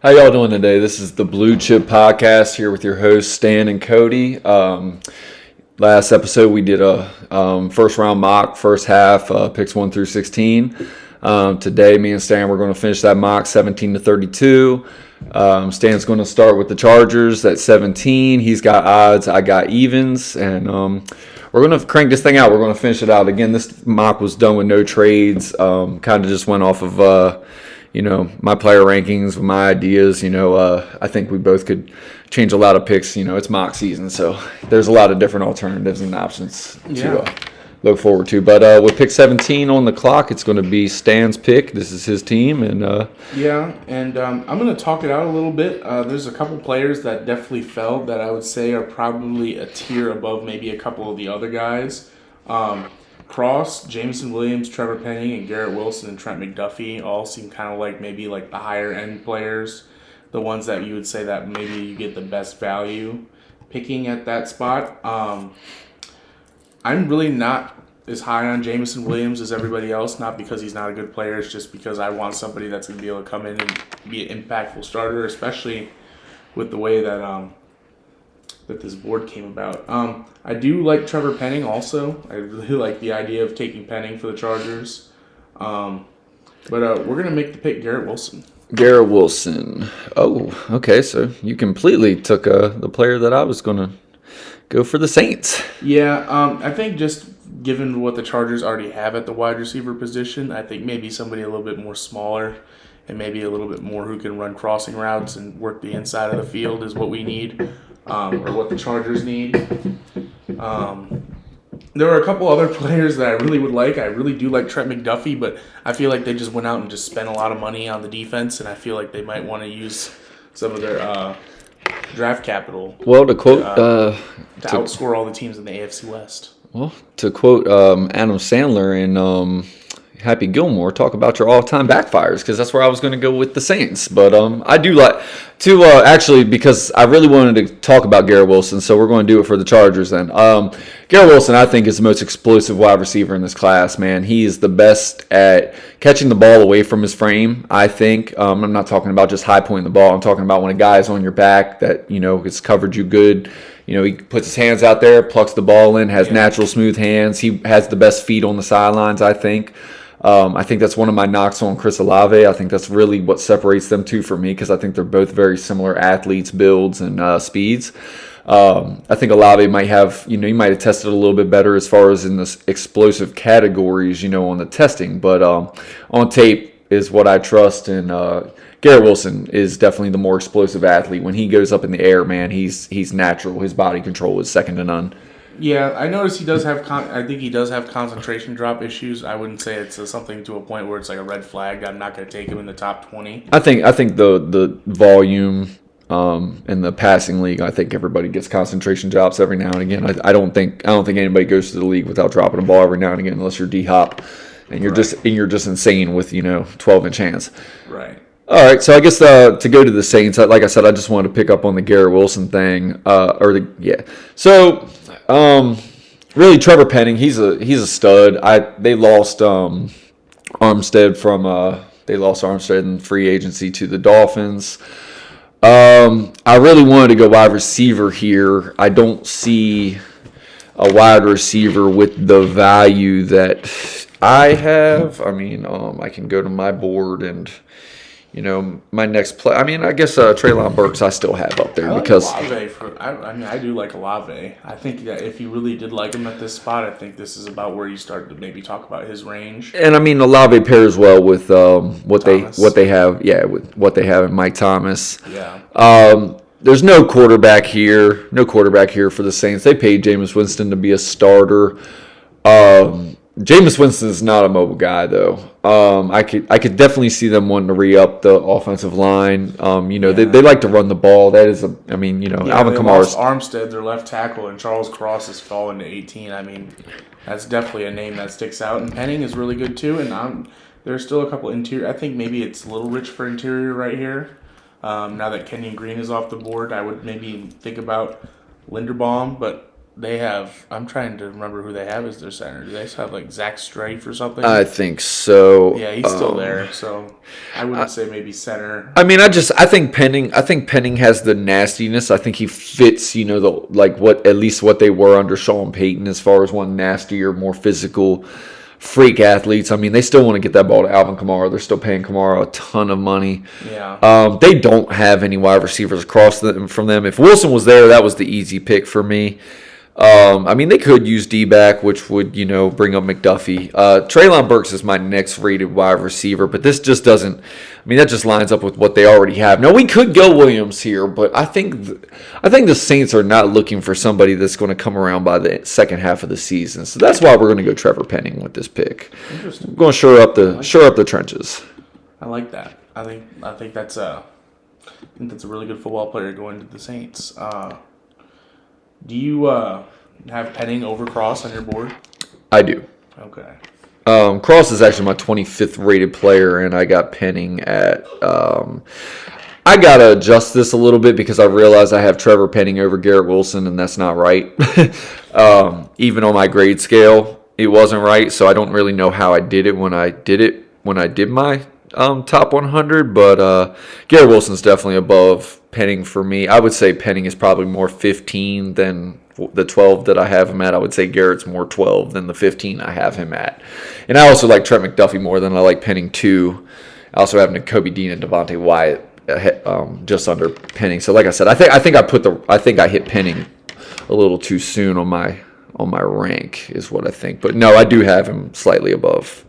How y'all doing today? This is the Blue Chip Podcast here with your hosts Stan and Cody. Last episode we did a first round mock, first half, picks 1 through 16. Today me and Stan we're going to finish that mock 17 to 32. Stan's going to start with the Chargers at 17. He's got odds, I got evens, and we're going to crank this thing out. We're going to finish it out. Again, this mock was done with no trades. Kind of just went off of my player rankings, my ideas. I think we both could change a lot of picks. It's mock season, so there's a lot of different alternatives and options to look forward to. But with pick 17 on the clock, it's going to be Stan's pick. This is his team, and I'm going to talk it out a little bit. There's a couple players that definitely fell that I would say are probably a tier above maybe a couple of the other guys. Cross, Jameson Williams, Trevor Penning, and Garrett Wilson and Trent McDuffie all seem kind of like maybe like the higher end players, the ones that you would say that maybe you get the best value picking at that spot. I'm really not as high on Jameson Williams as everybody else, not because he's not a good player, it's just because I want somebody that's going to be able to come in and be an impactful starter, especially with the way that that this board came about. I do like Trevor Penning also. I really like the idea of taking Penning for the Chargers. But we're going to make the pick Garrett Wilson. Garrett Wilson. Oh, okay. So you completely took the player that I was going to go for, the Saints. Yeah, I think just given what the Chargers already have at the wide receiver position, I think maybe somebody a little bit more smaller and maybe a little bit more who can run crossing routes and work the inside of the field is what we need. Or what the Chargers need. There were a couple other players that I really would like. I really do like Trent McDuffie, but I feel like they just went out and just spent a lot of money on the defense, and I feel like they might want to use some of their draft capital. Well, to quote, to outscore all the teams in the AFC West. Well, to quote Adam Sandler in Happy Gilmore, talk about your all-time backfires, because that's where I was going to go with the Saints. But I do like to actually, because I really wanted to talk about Garrett Wilson, so we're going to do it for the Chargers then. Garrett Wilson, I think, is the most explosive wide receiver in this class, man. He is the best at catching the ball away from his frame, I think. I'm not talking about just high pointing the ball. I'm talking about when a guy is on your back that, has covered you good. He puts his hands out there, plucks the ball in, has natural smooth hands. He has the best feet on the sidelines, I think. I think that's one of my knocks on Chris Olave. I think that's really what separates them two for me, because I think they're both very similar athletes, builds, and speeds. I think Olave might have, he might have tested a little bit better as far as in the explosive categories, on the testing. But on tape is what I trust, and Garrett Wilson is definitely the more explosive athlete. When he goes up in the air, man, he's natural. His body control is second to none. Yeah, I noticed he does have. I think he does have concentration drop issues. I wouldn't say it's something to a point where it's like a red flag. I'm not going to take him in the top 20. I think the volume in the passing league, I think everybody gets concentration drops every now and again. I don't think anybody goes to the league without dropping a ball every now and again, unless you're D-Hop and you're just insane with 12-inch hands. Right. All right, so I guess to go to the Saints, like I said, I just wanted to pick up on the Garrett Wilson thing. So, really, Trevor Penning, he's a stud. They lost Armstead in free agency to the Dolphins. I really wanted to go wide receiver here. I don't see a wide receiver with the value that I have. I mean, I can go to my board and. My next play. I mean, I guess Treylon Burks I still have up there because I do like Olave. I think that if you really did like him at this spot, I think this is about where you start to maybe talk about his range. And I mean, Olave pairs well with what they have in Mike Thomas. Yeah. There's no quarterback here for the Saints. They paid Jameis Winston to be a starter. Jameis Winston is not a mobile guy, though. I could definitely see them wanting to re-up the offensive line. They like to run the ball. That is Alvin Kamara's. Armstead, their left tackle, and Charles Cross has fallen to 18. I mean, that's definitely a name that sticks out. And Penning is really good too. And there's still a couple interior. I think maybe it's a little rich for interior right here. Now that Kenyon Green is off the board, I would maybe think about Linderbaum, but they have. I'm trying to remember who they have as their center. Do they have like Zach Strife or something? I think so. Yeah, he's still there. So I wouldn't say maybe center. I mean, I think Penning has the nastiness. I think he fits, at least what they were under Sean Payton as far as one nastier, more physical freak athletes. I mean, they still want to get that ball to Alvin Kamara. They're still paying Kamara a ton of money. Yeah. They don't have any wide receivers across from them. If Wilson was there, that was the easy pick for me. I mean, they could use D-back, which would, bring up McDuffie. Treylon Burks is my next rated wide receiver, but this just doesn't. I mean, that just lines up with what they already have. Now, we could go Williams here, but I think the Saints are not looking for somebody that's going to come around by the second half of the season. So that's why we're going to go Trevor Penning with this pick. Interesting. We're going to shore up the trenches. I like that. I think that's a really good football player going to the Saints. Do you have Penning over Cross on your board? I do. Okay. Cross is actually my 25th rated player, and I got Penning at. I gotta adjust this a little bit because I realize I have Trevor Penning over Garrett Wilson, and that's not right. Even on my grade scale, it wasn't right. So I don't really know how I did it when I did my top 100. But Garrett Wilson's definitely above Penning for me. I would say Penning is probably more 15 than the 12 that I have him at. I would say Garrett's more 12 than the 15 I have him at. And I also like Trent McDuffie more than I like Penning too. I also have Kobe Dean and Devontae Wyatt just under Penning. So like I said, I think I hit Penning a little too soon on my rank is what I think. But no, I do have him slightly above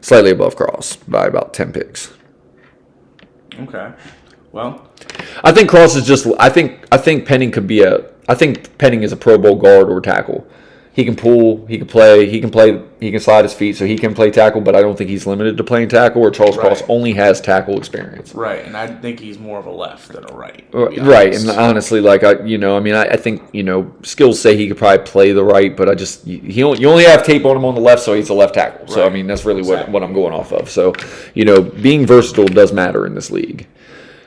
Cross by about 10 picks. Okay. Well, I think Cross is just. I think Penning could be I think Penning is a Pro Bowl guard or tackle. He can pull. He can play. He can slide his feet, so he can play tackle. But I don't think he's limited to playing tackle. Or Charles Cross only has tackle experience. Right, and I think he's more of a left than a right. Right, and honestly, I think skills say he could probably play the right, but you only have tape on him on the left, so he's a left tackle. So I mean, that's really what I'm going off of. So being versatile does matter in this league.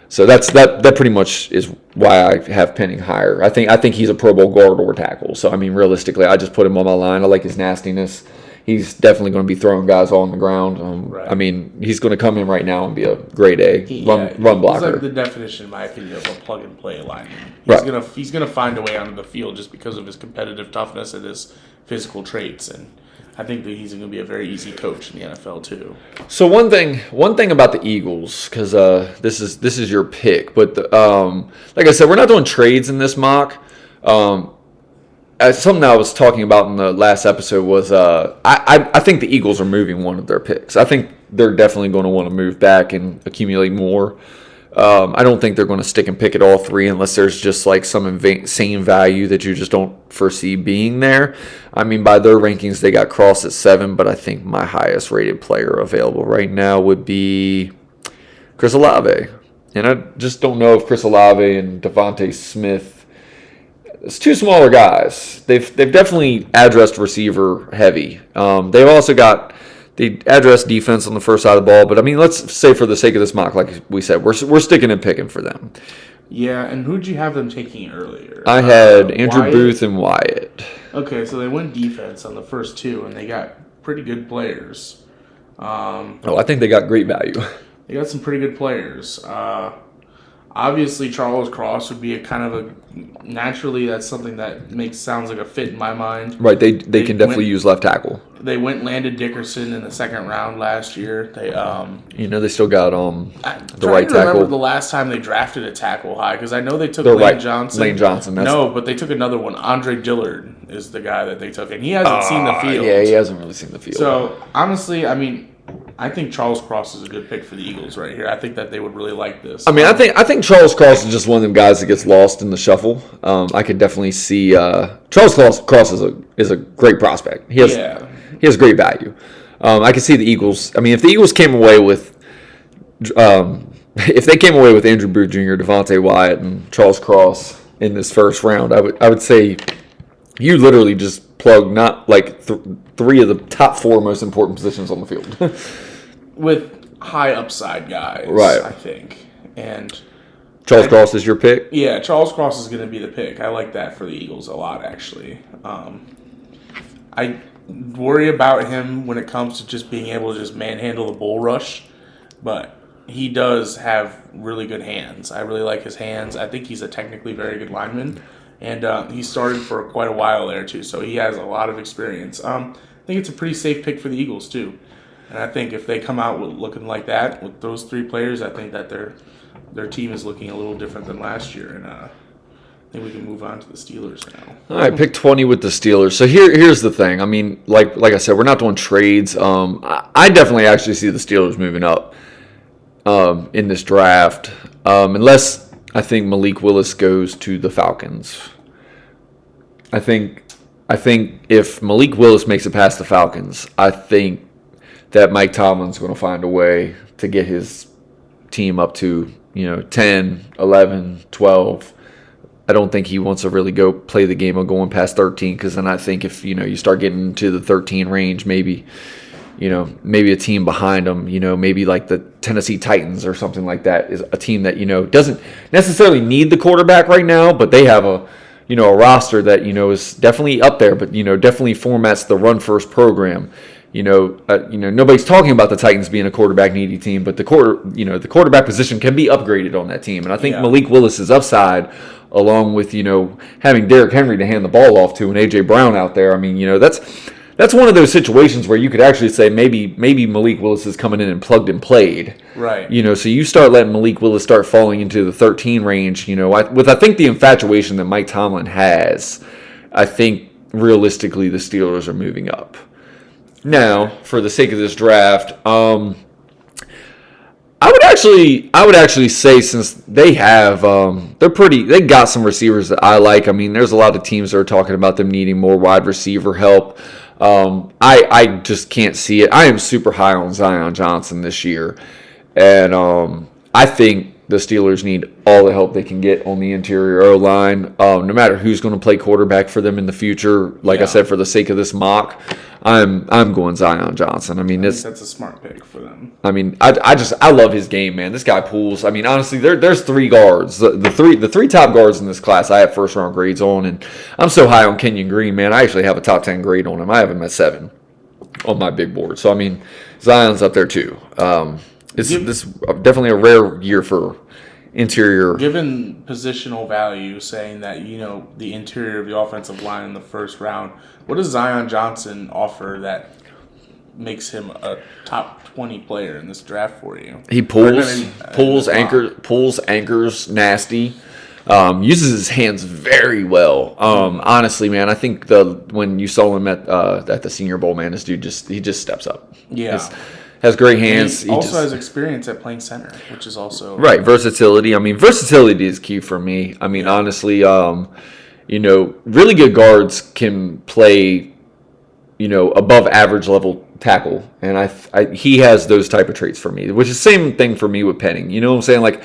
So that pretty much is why I have Penning higher. I think he's a Pro Bowl guard or tackle. So I mean, realistically, I just put him on my line. I like his nastiness. He's definitely going to be throwing guys all on the ground. Right. I mean, he's going to come in right now and be a grade A run blocker. He's like the definition, in my opinion, of a plug and play lineman. He's gonna find a way onto the field just because of his competitive toughness and his physical traits, and I think that he's going to be a very easy coach in the NFL too. So one thing about the Eagles, because this is your pick, but like I said, we're not doing trades in this mock. Something I was talking about in the last episode was I think the Eagles are moving one of their picks. I think they're definitely going to want to move back and accumulate more. I don't think they're going to stick and pick at all three unless there's just like some insane value that you just don't foresee being there. I mean, by their rankings, they got Cross at 7, but I think my highest rated player available right now would be Chris Olave. And I just don't know if Chris Olave and Devontae Smith, it's two smaller guys. They've definitely addressed receiver heavy. They've also got the address defense on the first side of the ball, but I mean, let's say for the sake of this mock, like we said, we're sticking and picking for them. Yeah, and who'd you have them taking earlier? I had Andrew Wyatt? Booth and Wyatt. Okay, so they went defense on the first two, and they got pretty good players. I think they got great value. They got some pretty good players. Obviously, Charles Cross would be naturally that's something that sounds like a fit in my mind. Right, they can definitely use left tackle. They landed Dickerson in the second round last year. They they still got the right tackle. I remember the last time they drafted a tackle high because I know they took Lane Johnson. Lane Johnson. But they took another one. Andre Dillard is the guy that they took, and he hasn't seen the field. Yeah, he hasn't really seen the field. So honestly, I mean, I think Charles Cross is a good pick for the Eagles right here. I think that they would really like this. I mean, I think Charles Cross is just one of them guys that gets lost in the shuffle. I could definitely see Charles Cross is a great prospect. He has great value. I can see the Eagles. I mean, if the Eagles came away with Andrew Booth Jr., Devontae Wyatt, and Charles Cross in this first round, I would say you literally just plug not like three of the top 4 most important positions on the field with high upside guys, right? I think, and Charles Cross is your pick? Yeah, Charles Cross is going to be the pick. I like that for the Eagles a lot, actually. I worry about him when it comes to just being able to just manhandle the bull rush, but he does have really good hands. I really like his hands. I think he's a technically very good lineman, and he started for quite a while there too, so he has a lot of experience. I think it's a pretty safe pick for the Eagles too, and I think if they come out with looking like that with those three players, I think that their team is looking a little different than last year, and I think we can move on to the Steelers now. All right, pick 20 with the Steelers. So here's the thing. I mean, like I said, we're not doing trades. I definitely actually see the Steelers moving up in this draft, unless I think Malik Willis goes to the Falcons. I think if Malik Willis makes it past the Falcons, I think that Mike Tomlin's going to find a way to get his team up to 10, 11, 12. I don't think he wants to really go play the game of going past 13, because then I think if you start getting into the 13 range, maybe a team behind them, maybe like the Tennessee Titans or something like that, is a team that doesn't necessarily need the quarterback right now, but they have a roster that is definitely up there, but definitely formats the run first program. Nobody's talking about the Titans being a quarterback needy team, but the quarterback position can be upgraded on that team, and I think Malik Willis's upside, along with having Derrick Henry to hand the ball off to and AJ Brown out there. I mean, that's one of those situations where you could actually say maybe Malik Willis is coming in and plugged and played. Right. So you start letting Malik Willis start falling into the 13 range. With I think the infatuation that Mike Tomlin has, I think realistically the Steelers are moving up. Now, for the sake of this draft, I would actually say, since they have they got some receivers that I like. I mean, there's a lot of teams that are talking about them needing more wide receiver help. I just can't see it. I am super high on Zion Johnson this year, and I think the Steelers need all the help they can get on the interior O-line. No matter who's going to play quarterback for them in the future, I said, for the sake of this mock, I'm going Zion Johnson. I mean, that's a smart pick for them. I mean, I love his game, man. This guy pulls. I mean, honestly, there's three guards. The three top guards in this class I have first round grades on, and I'm so high on Kenyon Green, man. I actually have a top 10 grade on him. I have him at 7 on my big board. So I mean, Zion's up there too. This is definitely a rare year for interior. Given positional value, saying that the interior of the offensive line in the first round, what does Zion Johnson offer that makes him a top 20 player in this draft for you? He pulls anchors nasty. Uses his hands very well. Honestly, man, I think when you saw him at the Senior Bowl, man, this dude just steps up. Yeah. Has great hands. He also has experience at playing center, which is also right. Versatility. I mean, versatility is key for me. I mean, honestly, really good guards can play, above average level tackle, and he has those type of traits for me, which is the same thing for me with Penning. You know what I'm saying? Like,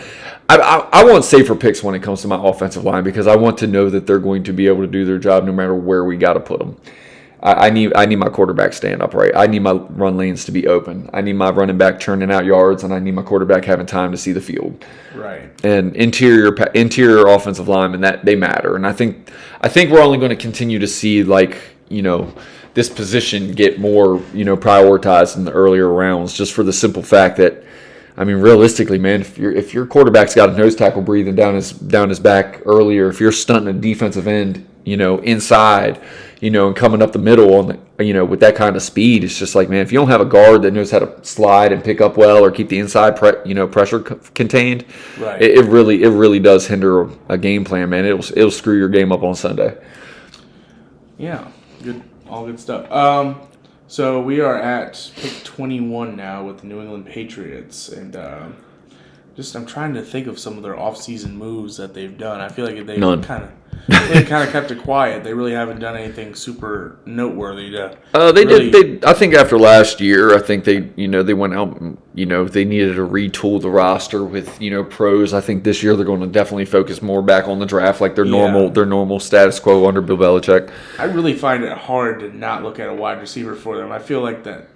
I want safer picks when it comes to my offensive line, because I want to know that they're going to be able to do their job no matter where we got to put them. I need my quarterback stand upright. I need my run lanes to be open. I need my running back churning out yards, and I need my quarterback having time to see the field. Right. And interior offensive linemen, that they matter. And I think we're only going to continue to see this position get more prioritized in the earlier rounds, just for the simple fact that, I mean, realistically, man, if your quarterback's got a nose tackle breathing down his back earlier, if you're stunting a defensive end, inside, and coming up the middle on the, with that kind of speed, it's just like, man, if you don't have a guard that knows how to slide and pick up well, or keep the inside pressure contained, right, it really does hinder a game plan, man. It'll screw your game up on Sunday. Yeah, all good stuff. So we are at pick 21 now with the New England Patriots, and I'm trying to think of some of their offseason moves that they've done. I feel like they've kind of kept it quiet. They really haven't done anything super noteworthy to. I think after last year, I think they went out and, they needed to retool the roster with pros. I think this year they're going to definitely focus more back on the draft, like their normal status quo under Bill Belichick. I really find it hard to not look at a wide receiver for them. I feel like that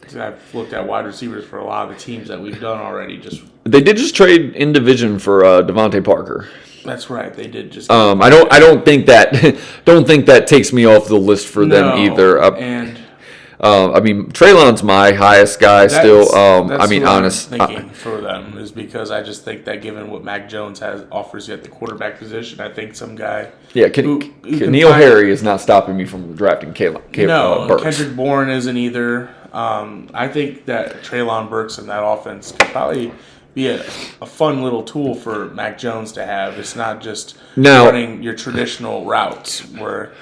'Cause I've looked at wide receivers for a lot of the teams that we've done already. They did just trade in division for Devontae Parker. That's right. They did just. I don't think that don't think that takes me off the list for them either. And I mean, Traylon's my highest guy still. I mean, honest. Thinking for them is because I just think that given what Mac Jones offers you at the quarterback position, I think some guy. Yeah, N'Keal Harry is not stopping me from drafting No, Burks. Kendrick Bourne isn't either. I think that Treylon Burks in that offense could probably be a fun little tool for Mac Jones to have. It's not just running your traditional routes where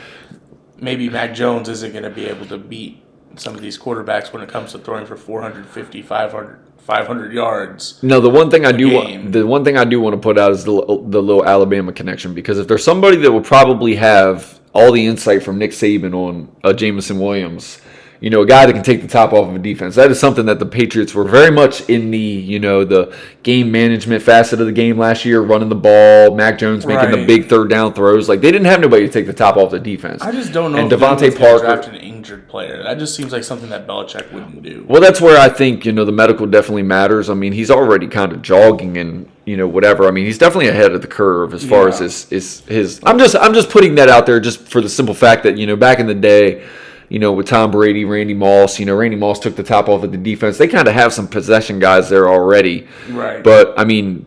maybe Mac Jones isn't going to be able to beat some of these quarterbacks when it comes to throwing for 450, 500 yards. No, the one thing I do want to put out is the little Alabama connection, because if there's somebody that would probably have all the insight from Nick Saban on Jameson Williams, you know, a guy that can take the top off of a defense. That is something that the Patriots were very much in the game management facet of the game last year, running the ball, Mac Jones making the big third down throws. Like, they didn't have nobody to take the top off the defense. I just don't know and if Devontae Parker draft an injured player. That just seems like something that Belichick wouldn't do. Well, that's where I think, the medical definitely matters. I mean, he's already kind of jogging and, whatever. I mean, he's definitely ahead of the curve as far as his I'm just putting that out there just for the simple fact that, back in the day, with Tom Brady, Randy Moss, Randy Moss took the top off of the defense. They kind of have some possession guys there already. Right. But, I mean,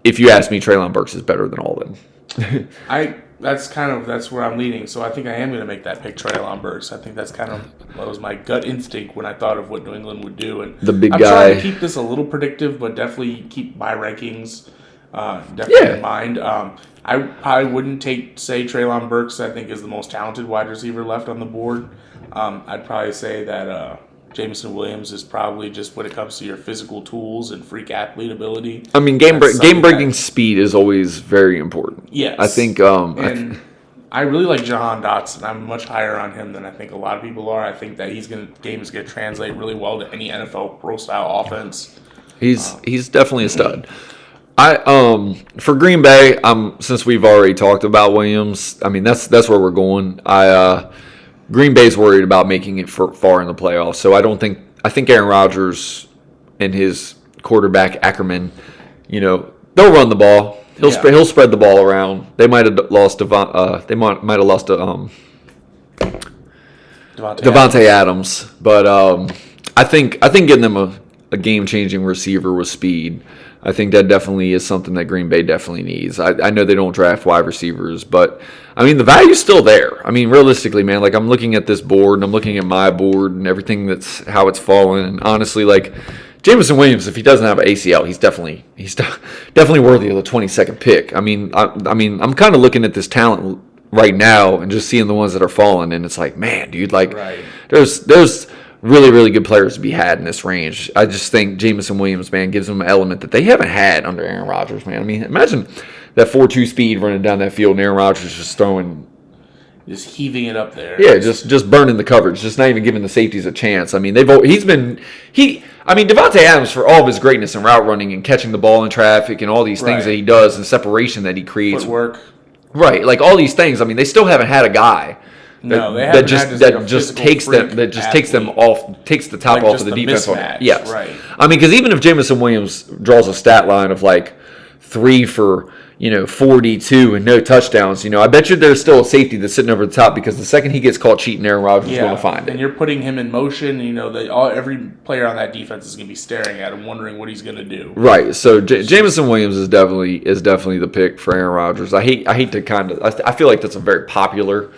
if you ask me, Treylon Burks is better than all of them. That's where I'm leaning. So I think I am going to make that pick, Treylon Burks. I think that's kind of what was my gut instinct when I thought of what New England would do. And the big I'm guy. trying to keep this a little predictive, but definitely keep my rankings in mind. I probably wouldn't say Treylon Burks, I think, is the most talented wide receiver left on the board. I'd probably say that Jameson Williams is probably just when it comes to your physical tools and freak athlete ability. I mean, game-breaking speed is always very important. Yes. I think... and I really like Jahan Dotson. I'm much higher on him than I think a lot of people are. I think that game is going to translate really well to any NFL pro-style offense. He's definitely a stud. For Green Bay, since we've already talked about Williams, I mean, that's where we're going. Green Bay's worried about making it far in the playoffs, so I think Aaron Rodgers and his quarterback Ackerman, they'll run the ball. He'll spread the ball around. They might have lost Devontae Adams, but I think getting them a game-changing receiver with speed, I think that definitely is something that Green Bay definitely needs. I know they don't draft wide receivers, but, I mean, the value's still there. I mean, realistically, man, like, I'm looking at this board, and I'm looking at my board and everything that's how it's fallen, and honestly, like, Jameson Williams, if he doesn't have an ACL, he's definitely worthy of the 22nd pick. I mean, I'm kind of looking at this talent right now and just seeing the ones that are falling, and it's like, man, dude, like, there's really, really good players to be had in this range. I just think Jameson Williams, man, gives them an element that they haven't had under Aaron Rodgers, man. I mean, imagine that 4.2 speed running down that field and Aaron Rodgers just heaving it up there. Yeah, just burning the coverage, just not even giving the safeties a chance. I mean, Devontae Adams, for all of his greatness in route running and catching the ball in traffic and all these things that he does and separation that he creates. Footwork. Right, like all these things. I mean, they still haven't had a guy that takes the top off of the defense. Yes, right. I mean, because even if Jameson Williams draws a stat line of like 3 for 42 and no touchdowns, I bet you there's still a safety that's sitting over the top, because the second he gets caught cheating, Aaron Rodgers is going to find it. And you're putting him in motion. Every player on that defense is going to be staring at him, wondering what he's going to do. Right. So Jameson Williams is definitely the pick for Aaron Rodgers. I hate to I feel like that's a very popular.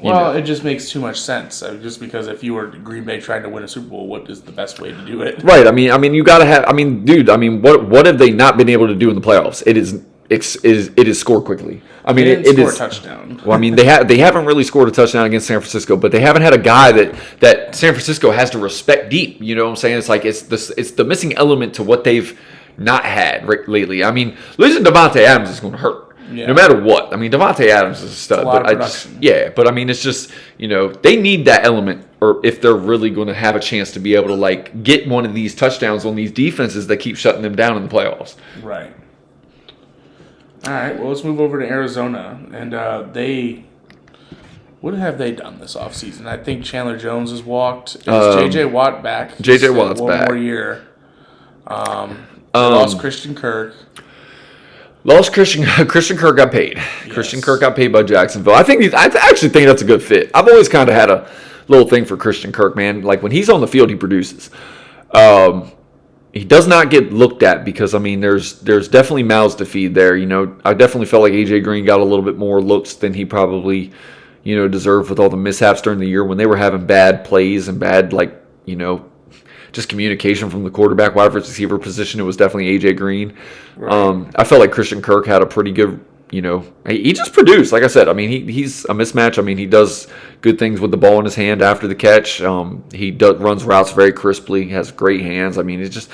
It just makes too much sense. Just because if you were Green Bay trying to win a Super Bowl, what is the best way to do it? Right. I mean, you got to have. I mean, dude. I mean, what have they not been able to do in the playoffs? It is score quickly. I mean, it is a touchdown. Well, I mean, they haven't really scored a touchdown against San Francisco, but they haven't had a guy that San Francisco has to respect deep. You know what I'm saying? It's like it's the missing element to what they've not had lately. I mean, losing Devontae Adams is going to hurt. Yeah. No matter what. I mean, Devontae Adams is a stud. But I mean, it's just, they need that element, or if they're really going to have a chance to be able to, like, get one of these touchdowns on these defenses that keep shutting them down in the playoffs. Right. All right, well, let's move over to Arizona. And they What have they done this offseason? I think Chandler Jones has walked. Is J.J. Watt back? J.J. Watt's one back. One more year. They lost Christian Kirk. Lost Christian Kirk got paid. Yes. Christian Kirk got paid by Jacksonville. I actually think that's a good fit. I've always kind of had a little thing for Christian Kirk, man. Like when he's on the field, he produces. He does not get looked at because there's definitely mouths to feed there. I definitely felt like AJ Green got a little bit more looks than he probably deserved with all the mishaps during the year when they were having bad plays and bad just communication from the quarterback, wide receiver position. It was definitely AJ Green. Right. I felt like Christian Kirk had a pretty good, he just produced. Like I said, he's a mismatch. He does good things with the ball in his hand after the catch. He runs routes very crisply, has great hands. It's just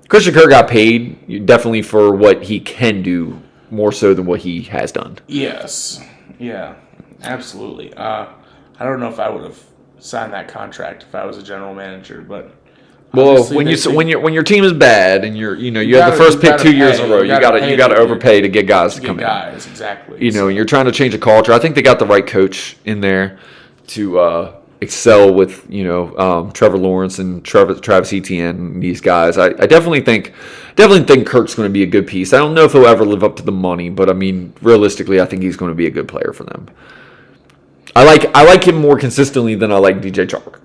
Christian Kirk got paid definitely for what he can do more so than what he has done. Yes. Yeah, absolutely. I don't know if I would have signed that contract if I was a general manager, but well, when your team is bad and you have the first pick 2 years in a row, you got to overpay to get guys to come in. Exactly. And you're trying to change a culture. I think they got the right coach in there to excel with Trevor Lawrence and Travis Etienne and these guys. I definitely think Kirk's going to be a good piece. I don't know if he'll ever live up to the money, but realistically, I think he's going to be a good player for them. I like him more consistently than I like DJ Chark.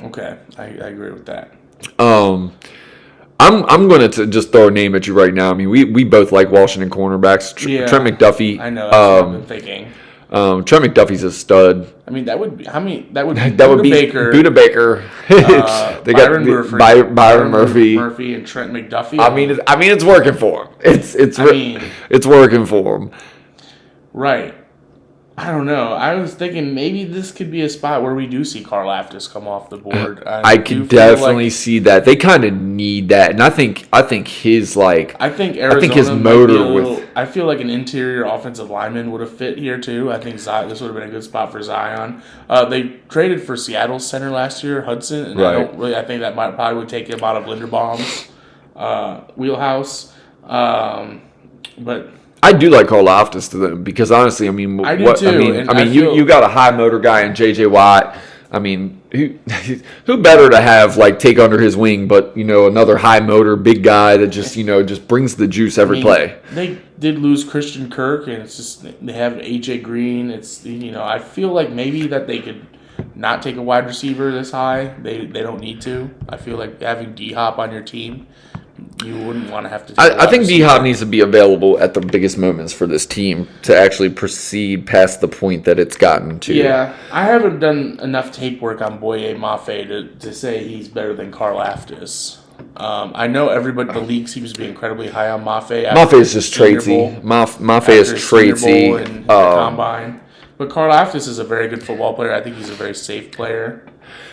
Okay, I agree with that. I'm going to just throw a name at you right now. We both like Washington cornerbacks. Trent McDuffie. I know. That's what I've been thinking. Trent McDuffie's a stud. That would be Baker. Buda Baker. They got Byron Murphy and Trent McDuffie. It's working for him. It's working for him. Right. I don't know. I was thinking maybe this could be a spot where we do see Karlaftis come off the board. I can definitely see that. They kind of need that, and I think his motor I feel like an interior offensive lineman would have fit here too. I think this would have been a good spot for Zion. They traded for Seattle's center last year, Hudson, and right. I think that probably would take him out of Linderbaum's wheelhouse, but. I do like Karlaftis to them because honestly, I do too. You got a high motor guy in J.J. Watt. Who better to have take under his wing, but another high motor big guy that just brings the juice every play. They did lose Christian Kirk, and it's just they have AJ Green. It's I feel like maybe that they could not take a wide receiver this high. They don't need to. I feel like having D-Hop on your team. You wouldn't want to have to. I think D-Hop needs to be available at the biggest moments for this team to actually proceed past the point that it's gotten to. Yeah, I haven't done enough tape work on Boye Mafe to say he's better than Karlaftis. I know everybody, the league seems to be incredibly high on Mafe. Mafe is just tradesy. Mafe is tradesy. And combine. But Karlaftis is a very good football player. I think he's a very safe player.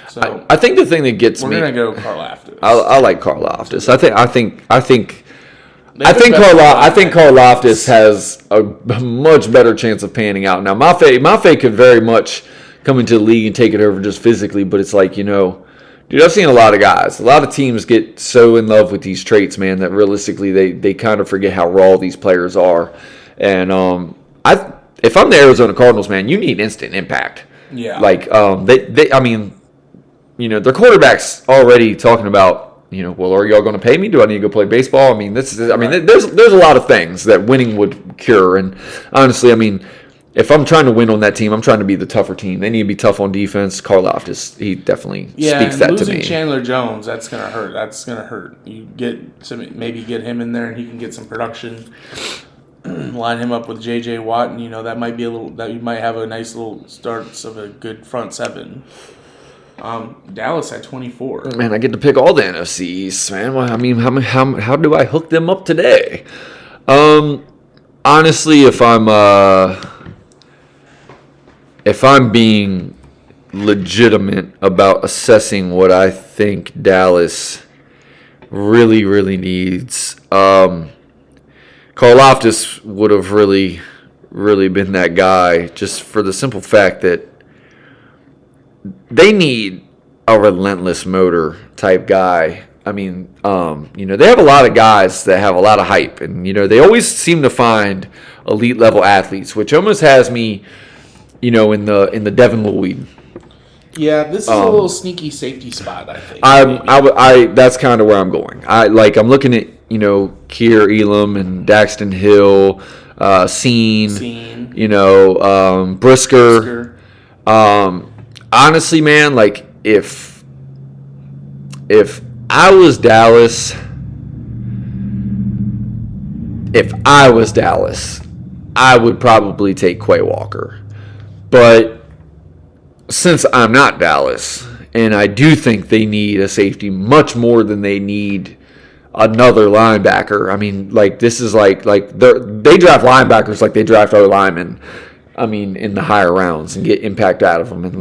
So I think the thing that gets me, we're gonna go Karlaftis. I like Karlaftis. I think Karlaftis has a much better chance of panning out. Now Mafe could very much come into the league and take it over just physically, but it's dude, I've seen a lot of guys. A lot of teams get so in love with these traits, man, that realistically they kind of forget how raw these players are. And if I'm the Arizona Cardinals, man, you need instant impact. Yeah. Their quarterback's already talking about, well, are y'all going to pay me? Do I need to go play baseball? There's a lot of things that winning would cure. And honestly, if I'm trying to win on that team, I'm trying to be the tougher team. They need to be tough on defense. Karlaftis, he definitely speaks that to me. Losing Chandler Jones, that's going to hurt. You maybe get him in there and he can get some production. Line him up with J.J. Watt, and that might be that you might have a nice little starts of a good front seven. Dallas at 24. Man, I get to pick all the NFCs, man. How do I hook them up today? Honestly, if I'm being legitimate about assessing what I think Dallas really, really needs, Karlaftis would have really, really been that guy, just for the simple fact that they need a relentless motor type guy. They have a lot of guys that have a lot of hype, and they always seem to find elite level athletes, which almost has me in the Devin Lloyd. Yeah, this is a little sneaky safety spot, I think. That's kind of where I'm going. I'm looking at Kier Elam and Daxton Hill, Scene. Brisker. Honestly, man, like if I was Dallas, I would probably take Quay Walker. But since I'm not Dallas, and I do think they need a safety much more than they need another linebacker. I mean, like this is like they draft linebackers like they draft other linemen. I mean, in the higher rounds and get impact out of them, and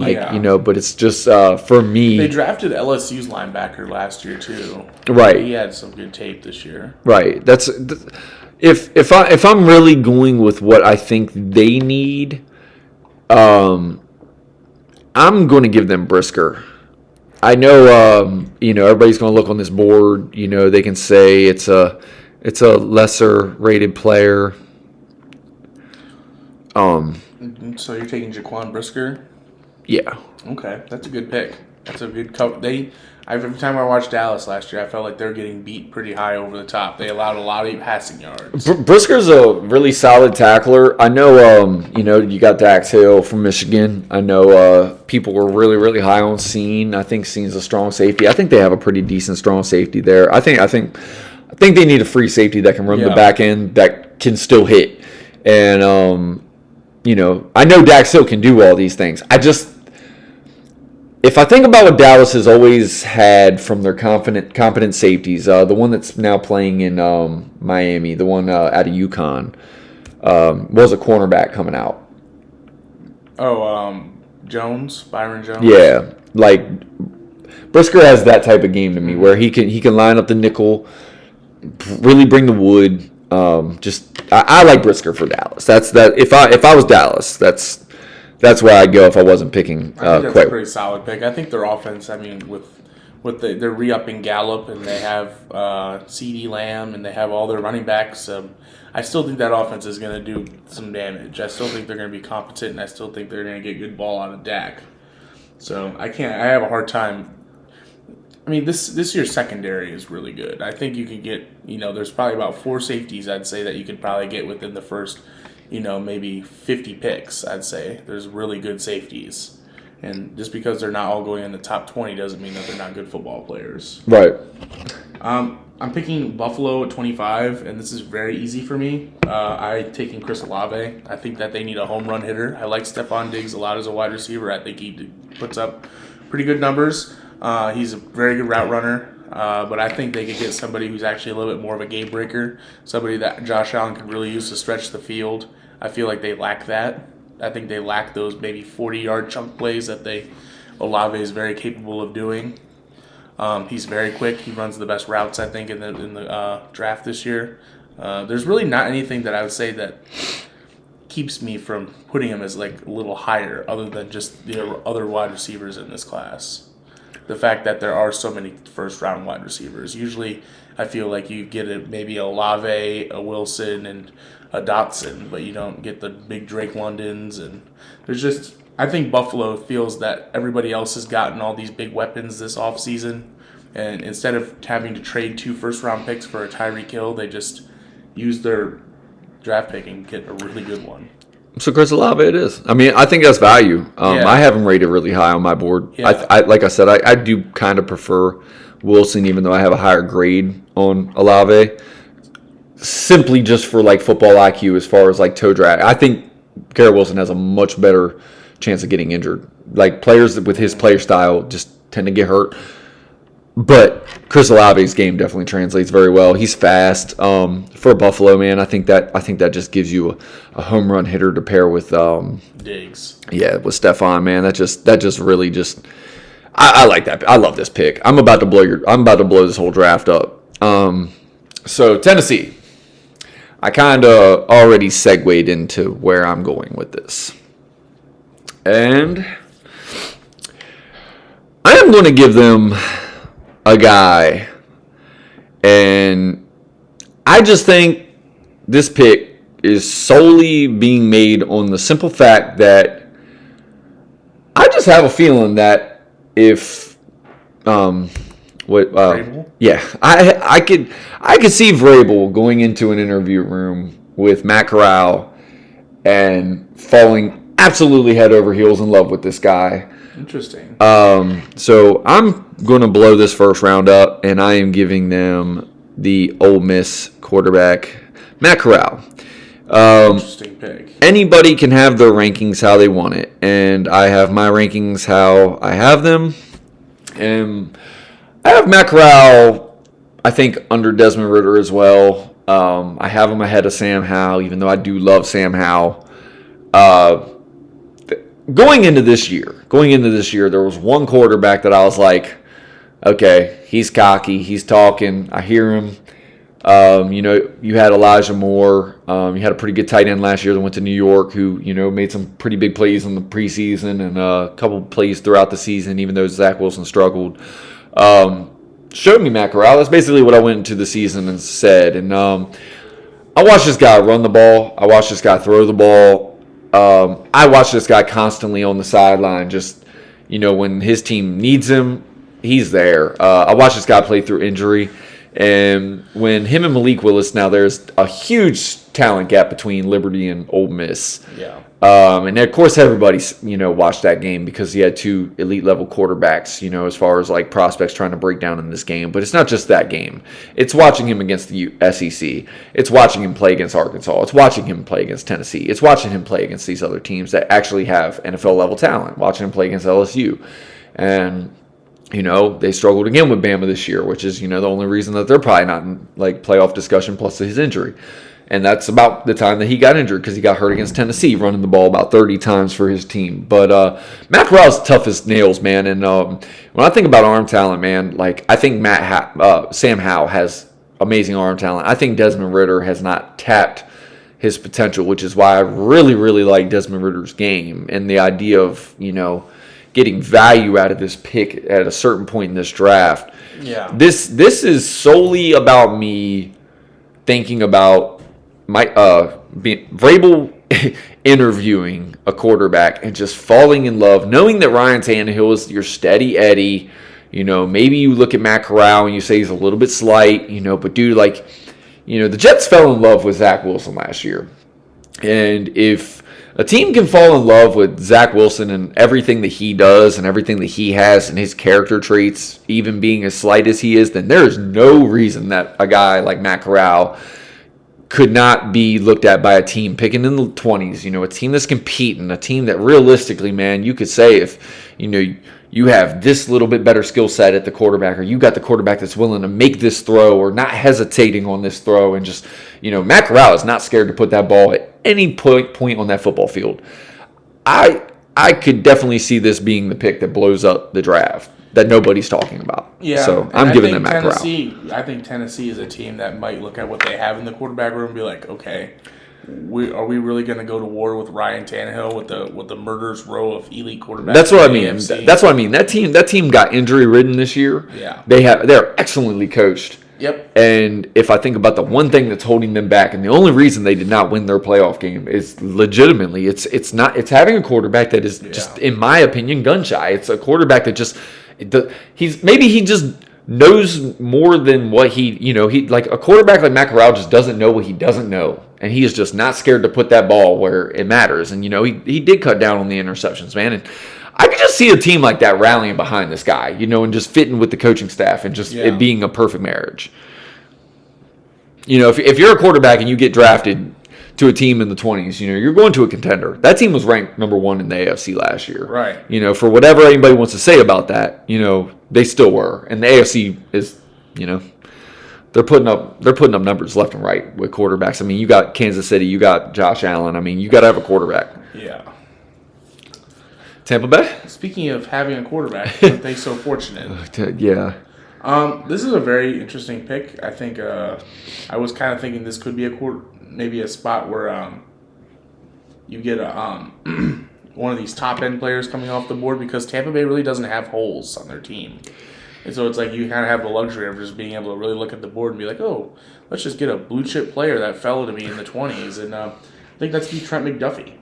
but it's just for me. They drafted LSU's linebacker last year too. Right. He had some good tape this year. Right. If I'm really going with what I think they need, I'm going to give them Brisker. I know, everybody's going to look on this board. They can say it's a lesser rated player. So you're taking Jaquan Brisker? Yeah. Okay, that's a good pick. That's a good cover. Every time I watched Dallas last year, I felt like they were getting beat pretty high over the top. They allowed a lot of passing yards. Brisker's a really solid tackler. I know, you got Dax Hill from Michigan. I know people were really, really high on Scene. I think Scene's a strong safety. I think they have a pretty decent strong safety there. I think they need a free safety that can run the back end that can still hit. And I know Dax Hill can do all these things. If I think about what Dallas has always had from their competent safeties, the one that's now playing in Miami, the one out of UConn, was a cornerback coming out. Oh, Byron Jones. Yeah, like Brisker has that type of game to me, where he can line up the nickel, really bring the wood. I like Brisker for Dallas. That's that. If I was Dallas, that's where I'd go if I wasn't picking. I think that's a pretty solid pick. I think their offense. I mean, they're re-upping Gallup, and they have C.D. Lamb, and they have all their running backs. I still think that offense is going to do some damage. I still think they're going to be competent, and I still think they're going to get good ball out of Dak. So I have a hard time. I mean, this year's secondary is really good. I think you could get, there's probably about 4 safeties I'd say that you could probably get within the first, maybe 50 picks, I'd say. There's really good safeties. And just because they're not all going in the top 20 doesn't mean that they're not good football players. Right. I'm picking Buffalo at 25, and this is very easy for me. I'm taking Chris Olave. I think that they need a home run hitter. I like Stephon Diggs a lot as a wide receiver. I think he puts up pretty good numbers. He's a very good route runner, but I think they could get somebody who's actually a little bit more of a game breaker, somebody that Josh Allen could really use to stretch the field. I feel like they lack that. I think they lack those maybe 40-yard chunk plays that Olave is very capable of doing. He's very quick. He runs the best routes, I think, in the draft this year. There's really not anything that I would say that keeps me from putting him as like a little higher, other than just the other wide receivers in this class. The fact that there are so many first-round wide receivers. Usually, I feel like you get maybe a Olave, a Wilson, and a Dotson, but you don't get the big Drake Londons. And I think Buffalo feels that everybody else has gotten all these big weapons this offseason, and instead of having to trade 2 first-round picks for a Tyreek Hill, they just use their draft pick and get a really good one. So Chris Olave it is. I mean, I think that's value. I have him rated really high on my board. Yeah. Like I said, I do kind of prefer Wilson, even though I have a higher grade on Olave, simply just for like football IQ as far as like toe drag. I think Garrett Wilson has a much better chance of getting injured. Like players with his player style just tend to get hurt. But Chris Olave's game definitely translates very well. He's fast. For Buffalo, man, I think that just gives you a home run hitter to pair with Diggs. Yeah, with Stephon, man. That just really just I like that. I love this pick. I'm about to blow this whole draft up. So Tennessee. I kind of already segued into where I'm going with this. And I am going to give them a guy, and I just think this pick is solely being made on the simple fact that I just have a feeling that if Vrabel? yeah, I could see Vrabel going into an interview room with Matt Corral and falling absolutely head over heels in love with this guy. Interesting. So I'm going to blow this first round up, and I am giving them the Ole Miss quarterback, Matt Corral. Interesting pick. Anybody can have their rankings how they want it, and I have my rankings how I have them. And I have Matt Corral, I think, under Desmond Ritter as well. I have him ahead of Sam Howell, even though I do love Sam Howell. Going into this year, there was one quarterback that I was like, okay, he's cocky, he's talking, I hear him. You had Elijah Moore. You had a pretty good tight end last year that went to New York who, made some pretty big plays in the preseason and a couple plays throughout the season, even though Zach Wilson struggled. Showed me Matt Corral. That's basically what I went into the season and said. And I watched this guy run the ball. I watched this guy throw the ball. I watched this guy constantly on the sideline. Just, when his team needs him, he's there. I watched this guy play through injury. And when him and Malik Willis, now there's a huge talent gap between Liberty and Ole Miss. Yeah. And of course everybody, watched that game because he had two elite level quarterbacks, as far as like prospects trying to break down in this game. But it's not just that game. It's watching him against the SEC. It's watching him play against Arkansas. It's watching him play against Tennessee. It's watching him play against these other teams that actually have NFL level talent. Watching him play against LSU. And they struggled again with Bama this year, which is, the only reason that they're probably not in like playoff discussion plus his injury. And that's about the time that he got injured because he got hurt against Tennessee, running the ball about 30 times for his team. But Matt Corral's tough as nails, man. And when I think about arm talent, man, like I think Sam Howell has amazing arm talent. I think Desmond Ritter has not tapped his potential, which is why I really, really like Desmond Ritter's game and the idea of, getting value out of this pick at a certain point in this draft. Yeah. This is solely about me thinking about my Vrabel interviewing a quarterback and just falling in love, knowing that Ryan Tannehill is your steady Eddie. Maybe you look at Matt Corral and you say he's a little bit slight, but dude, the Jets fell in love with Zach Wilson last year. And if a team can fall in love with Zach Wilson and everything that he does and everything that he has and his character traits, even being as slight as he is, then there is no reason that a guy like Matt Corral could not be looked at by a team picking in the 20s, a team that's competing, a team that realistically, man, you could say if, you have this little bit better skill set at the quarterback or you got the quarterback that's willing to make this throw or not hesitating on this throw and just, Matt Corral is not scared to put that ball at any point on that football field. I could definitely see this being the pick that blows up the draft that nobody's talking about. Yeah. So I'm giving them Matt Corral. I think Tennessee is a team that might look at what they have in the quarterback room and be like, okay, are we really going to go to war with Ryan Tannehill with the murderous row of elite quarterbacks? That's what I mean. That's what I mean. That team got injury ridden this year. Yeah. They're excellently coached. Yep. And if I think about the one thing that's holding them back, and the only reason they did not win their playoff game is legitimately it's having a quarterback that is just, in my opinion, gun shy. It's a quarterback that just he just knows more than what he like a quarterback like Matt Corral just doesn't know what he doesn't know, and he is just not scared to put that ball where it matters. And he did cut down on the interceptions, man. And I could just see a team like that rallying behind this guy, and just fitting with the coaching staff and just it being a perfect marriage. If you're a quarterback and you get drafted to a team in the 20s, you're going to a contender. That team was ranked number 1 in the AFC last year. Right. For whatever anybody wants to say about that, they still were. And the AFC is, they're putting up numbers left and right with quarterbacks. I mean, you got Kansas City, you got Josh Allen. I mean, you got to have a quarterback. Yeah. Tampa Bay? Speaking of having a quarterback, aren't they so fortunate? Yeah. This is a very interesting pick. I think I was kind of thinking this could be maybe a spot where you get one of these top end players coming off the board because Tampa Bay really doesn't have holes on their team. And so it's like you kind of have the luxury of just being able to really look at the board and be like, oh, let's just get a blue chip player that fell to me in the 20s. And I think that's Trent McDuffie.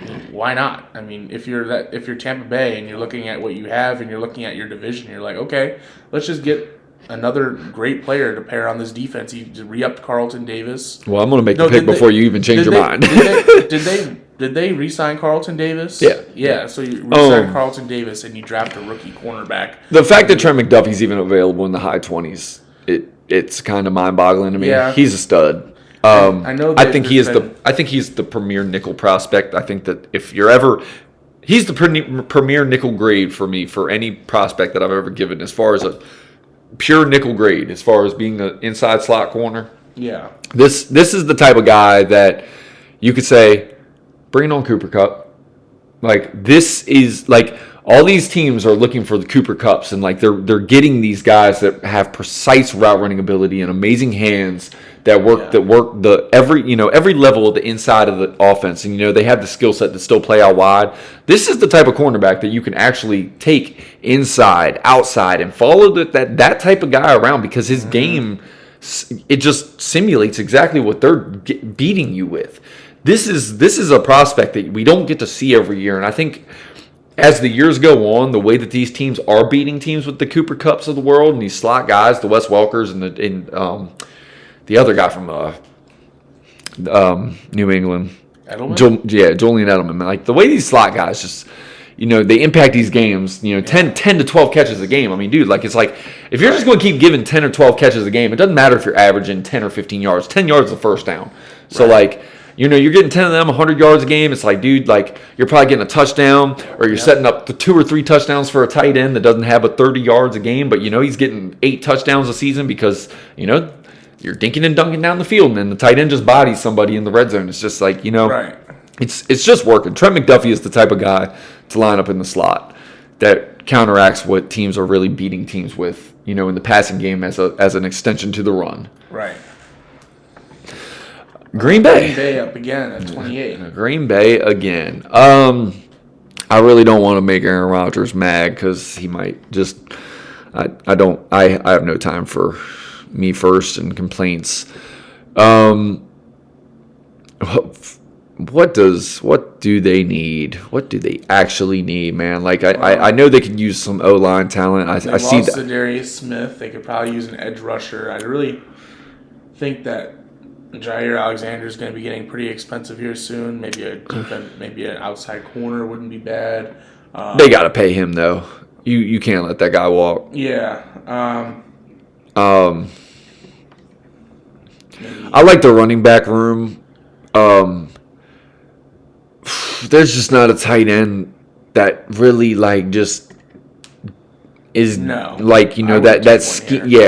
I mean, why not? I mean, if you're Tampa Bay and you're looking at what you have and you're looking at your division, you're like, okay, let's just get another great player to pair on this defense. You re-upped Carlton Davis. Well, I'm going to make No, the pick did they- before you even change did your they- mind. Did they re-sign Carlton Davis? Yeah. Yeah. So you re-sign Carlton Davis and you draft a rookie cornerback. The fact that Trent McDuffie's even available in the high 20s, it's kind of mind-boggling to me. Yeah. He's a stud. I know. I think he's the premier nickel prospect. I think that if you're ever, he's the premier nickel grade for me for any prospect that I've ever given, as far as a pure nickel grade, as far as being an inside slot corner. Yeah. This is the type of guy that you could say, bring on Cooper Kupp. Like, this is like, all these teams are looking for the Cooper Kupps, and like they're getting these guys that have precise route running ability and amazing hands that work the every level of the inside of the offense, and they have the skill set to still play out wide. This is the type of cornerback that you can actually take inside, outside, and follow that type of guy around, because his game, it just simulates exactly what they're beating you with. This is a prospect that we don't get to see every year, and I think as the years go on, the way that these teams are beating teams with the Cooper Kupps of the world and these slot guys, the Wes Welkers and the other guy from New England, Edelman? Julian Edelman. Like, the way these slot guys just, they impact these games. 10 to 12 catches a game. I mean, dude, like, it's like, if you're just going to keep giving 10 or 12 catches a game, it doesn't matter if you're averaging 10 or 15 yards. 10 yards is a first down. So like, you're getting 10 of them, 100 yards a game. It's like, dude, like, you're probably getting a touchdown, or you're setting up the 2 or 3 touchdowns for a tight end that doesn't have a 30 yards a game, but he's getting 8 touchdowns a season because you're dinking and dunking down the field, and then the tight end just bodies somebody in the red zone. It's just like, Right. it's just working. Trent McDuffie is the type of guy to line up in the slot that counteracts what teams are really beating teams with, in the passing game as an extension to the run. Right. Green Bay. Green Bay up again at 28. Green Bay again. I really don't want to make Aaron Rodgers mad, because he might just. I have no time for me first and complaints. What do they need? What do they actually need, man? Like, I know they could use some O-line talent. I see that. Darius Smith. They could probably use an edge rusher. I really think that Jair Alexander is going to be getting pretty expensive here soon. Maybe an outside corner wouldn't be bad. They got to pay him, though. You can't let that guy walk. Yeah. I like the running back room. There's just not a tight end that really just is yeah,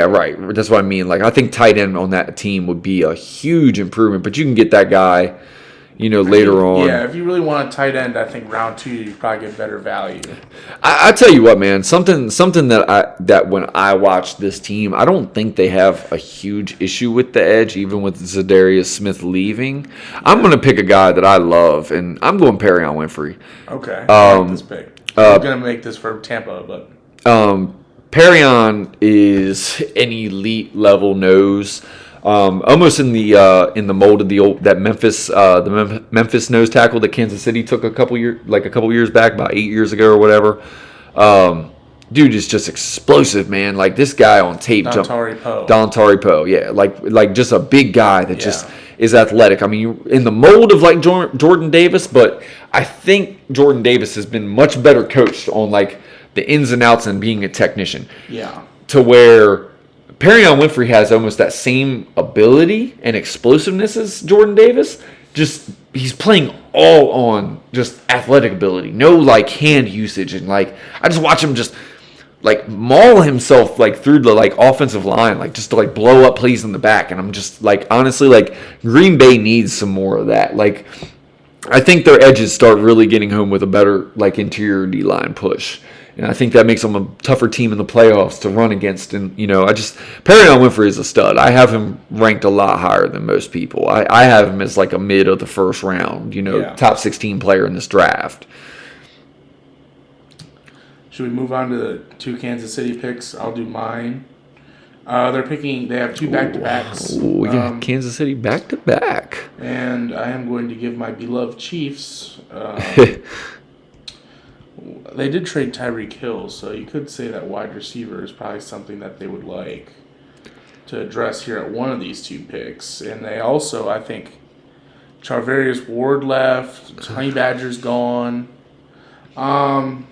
right. That's what I mean. Like, I think tight end on that team would be a huge improvement, but you can get that guy, later on. Yeah, if you really want a tight end, I think round 2 you probably get better value. I tell you what, man, something that when I watch this team, I don't think they have a huge issue with the edge, even with Zadarius Smith leaving. I'm going to pick a guy that I love, and I'm going Perion Winfrey. Okay, I like this pick. I'm going to make this for Tampa, but Perion is an elite level nose. Almost in the mold of the Memphis nose tackle that Kansas City took a couple years back, about 8 years ago or whatever. Dude is just explosive, man. Like, this guy on tape, Dontari Poe, yeah, like just a big guy that just is athletic. I mean, in the mold of like Jordan Davis, but I think Jordan Davis has been much better coached on like the ins and outs and being a technician. Yeah. To where Perion Winfrey has almost that same ability and explosiveness as Jordan Davis. Just, he's playing all on just athletic ability. No, like, hand usage. And, like, I just watch him just, like, maul himself, like, through the, like, offensive line. Like, just to, like, blow up plays in the back. And I'm just, like, honestly, like, Green Bay needs some more of that. Like, I think their edges start really getting home with a better, like, interior D-line push. And I think that makes them a tougher team in the playoffs to run against. And, Perion Winfrey is a stud. I have him ranked a lot higher than most people. I have him as like a mid of the first round, top 16 player in this draft. Should we move on to the 2 Kansas City picks? I'll do mine. They have two back-to-backs. We got Kansas City back to back. And I am going to give my beloved Chiefs. They did trade Tyreek Hill, so you could say that wide receiver is probably something that they would like to address here at one of these two picks. And they also, I think, Charvarius Ward left, Honey Badger's gone. I'm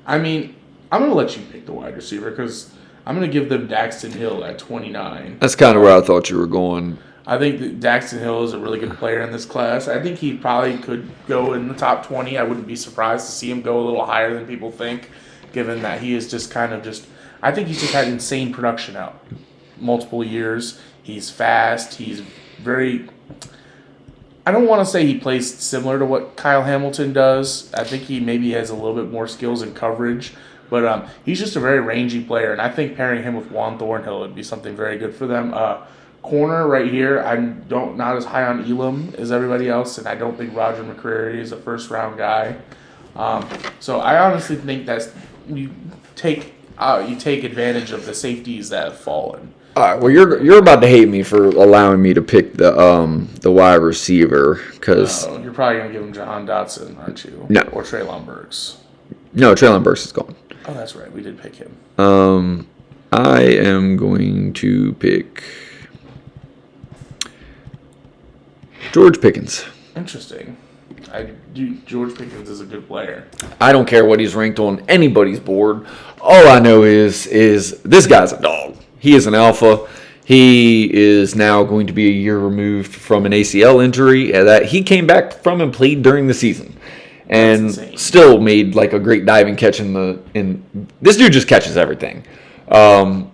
going to let you pick the wide receiver because I'm going to give them Daxton Hill at 29. That's kind of where I thought you were going. I think that Daxton Hill is a really good player in this class. I think he probably could go in the top 20. I wouldn't be surprised to see him go a little higher than people think, given that he is just I think he's just had insane production out multiple years. He's fast. He's very... I don't want to say he plays similar to what Kyle Hamilton does. I think he maybe has a little bit more skills in coverage. But he's just a very rangy player, and I think pairing him with Juan Thornhill would be something very good for them. Corner right here, I'm not as high on Elam as everybody else, and I don't think Roger McCreary is a first-round guy. So I honestly think that you take advantage of the safeties that have fallen. All right, well, you're about to hate me for allowing me to pick the wide receiver because you're probably gonna give him Jahan Dotson, aren't you? No. Or Treylon Burks. No, Treylon Burks is gone. Oh, that's right. We did pick him. I am going to pick George Pickens. Interesting. George Pickens is a good player. I don't care what he's ranked on anybody's board. All I know is this guy's a dog. He is an alpha. He is now going to be a year removed from an ACL injury that he came back from and played during the season. And still made like a great diving catch in this dude just catches everything. I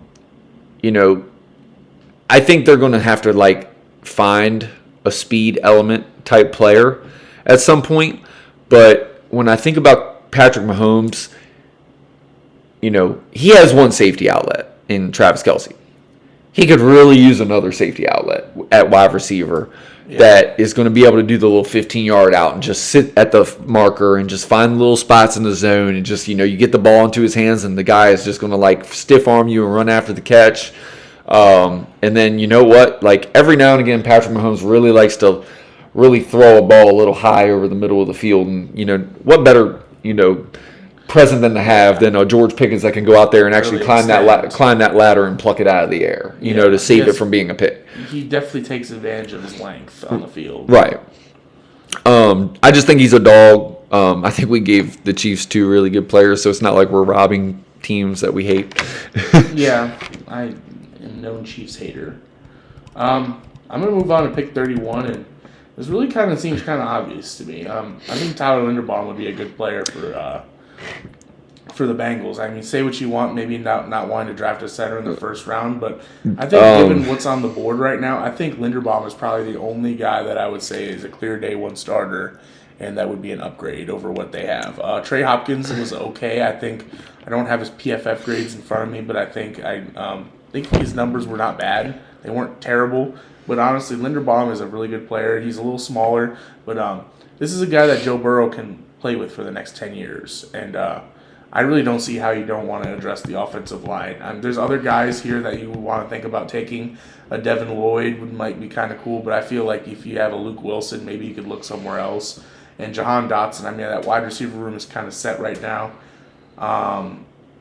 think they're going to have to like find a speed element type player at some point. But when I think about Patrick Mahomes, he has one safety outlet in Travis Kelce. He could really use another safety outlet at wide receiver. Yeah. That is going to be able to do the little 15-yard out and just sit at the marker and just find little spots in the zone and just, you get the ball into his hands and the guy is just going to like stiff arm you and run after the catch. And then you know what? Like every now and again, Patrick Mahomes really likes to really throw a ball a little high over the middle of the field. And, what better, present than to have than a George Pickens that can go out there and actually climb that ladder and pluck it out of the air, to save it from being a pick. He definitely takes advantage of his length on the field. Right. I just think he's a dog. I think we gave the Chiefs two really good players, so it's not like we're robbing teams that we hate. Yeah, I am a known Chiefs hater. I'm going to move on to pick 31, and this really kind of seems kind of obvious to me. I think Tyler Linderbaum would be a good player for the Bengals. I mean, say what you want, maybe not wanting to draft a center in the first round, but I think given what's on the board right now, I think Linderbaum is probably the only guy that I would say is a clear day one starter, and that would be an upgrade over what they have. Trey Hopkins was okay. I don't have his PFF grades in front of me, but I think his numbers were not bad. They weren't terrible, but honestly, Linderbaum is a really good player. He's a little smaller, but this is a guy that Joe Burrow can play with for the next 10 years, and I really don't see how you don't want to address the offensive line. There's other guys here that you would want to think about taking. A Devin Lloyd might be kind of cool, but I feel like if you have a Luke Wilson, maybe you could look somewhere else. And Jahan Dotson, that wide receiver room is kind of set right now.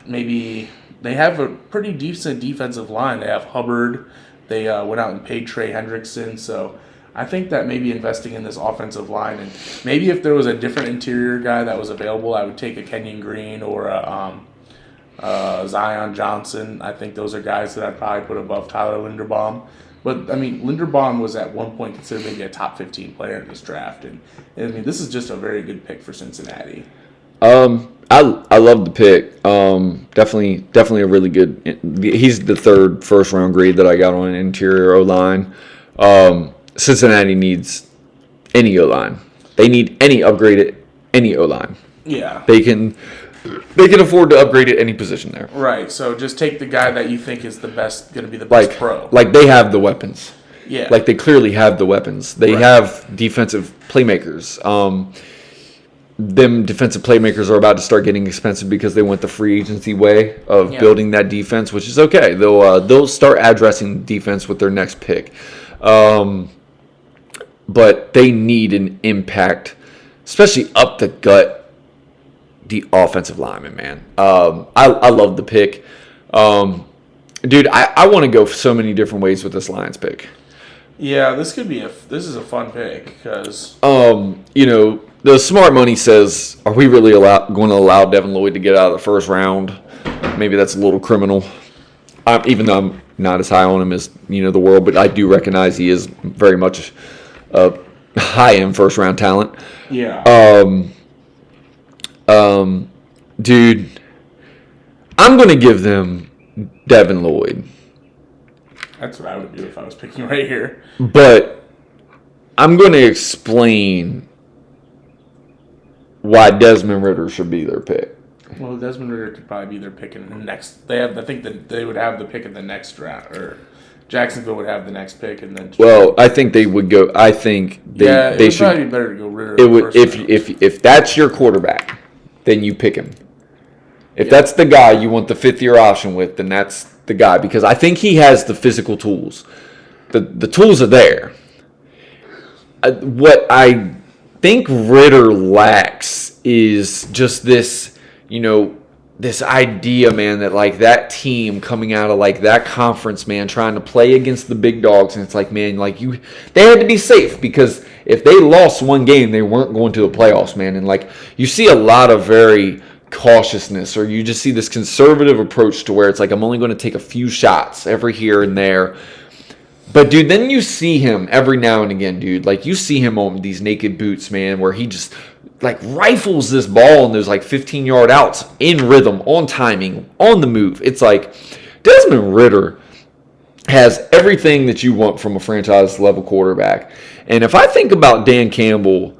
Maybe they have a pretty decent defensive line. They have Hubbard. They went out and paid Trey Hendrickson, so I think that maybe investing in this offensive line, and maybe if there was a different interior guy that was available, I would take a Kenyon Green or a Zion Johnson. I think those are guys that I'd probably put above Tyler Linderbaum. But, Linderbaum was at one point considered maybe a top 15 player in this draft, and this is just a very good pick for Cincinnati. I love the pick. Definitely a really good. He's the third first round grade that I got on interior O line. Cincinnati needs any O line. They need any upgraded any O line. Yeah, they can afford to upgrade at any position there. Right. So just take the guy that you think is going to be the best pro. Like they have the weapons. Yeah. Like they clearly have the weapons. They have defensive playmakers. them defensive playmakers are about to start getting expensive because they went the free agency way of building that defense, which is okay. They'll start addressing defense with their next pick. But they need an impact, especially up the gut, the offensive lineman, man. I love the pick. Dude, I want to go so many different ways with this Lions pick. Yeah, this is a fun pick because the smart money says, are we really going to allow Devin Lloyd to get out of the first round? Maybe that's a little criminal. Even though I'm not as high on him as the world, but I do recognize he is very much a high-end first-round talent. Yeah. Dude, I'm going to give them Devin Lloyd. That's what I would do if I was picking right here. But I'm going to explain why Desmond Ridder should be their pick. Well, Desmond Ridder could probably be their pick in the next. I think that they would have the pick in the next draft, or Jacksonville would have the next pick, and then. Well, I think they would go. I think they should. Probably be better to go Ridder. It would if that's your quarterback, then you pick him. If that's the guy you want the 5th-year option with, then that's the guy, because I think he has the physical tools. The tools are there. What I think Ridder lacks is just this, this idea, man, that like that team coming out of like that conference, man, trying to play against the big dogs, and it's like, man, like they had to be safe, because if they lost one game, they weren't going to the playoffs, man. And like you see a lot of very cautiousness, or you just see this conservative approach to where it's like, I'm only going to take a few shots every here and there. But dude, then you see him every now and again, dude. Like you see him on these naked boots, man, where he just like rifles this ball and there's like 15-yard outs in rhythm, on timing, on the move. It's like Desmond Ridder has everything that you want from a franchise level quarterback. And if I think about Dan Campbell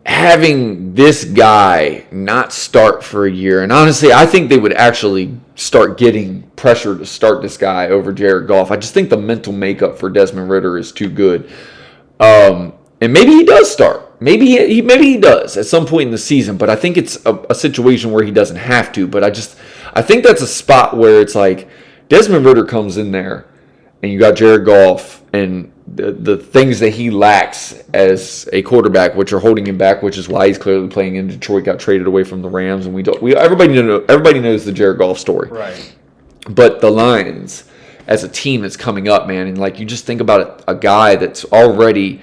having this guy not start for a year, and honestly, I think they would actually start getting pressure to start this guy over Jared Goff. I just think the mental makeup for Desmond Ridder is too good. And maybe he does start. Maybe he does at some point in the season, but I think it's a situation where he doesn't have to. But I think that's a spot where it's like Desmond Ridder comes in there, and you got Jared Goff, and the things that he lacks as a quarterback, which are holding him back, which is why he's clearly playing in Detroit, got traded away from the Rams, and everybody knows the Jared Goff story. Right. But the Lions, as a team that's coming up, man, and like you just think about a guy that's already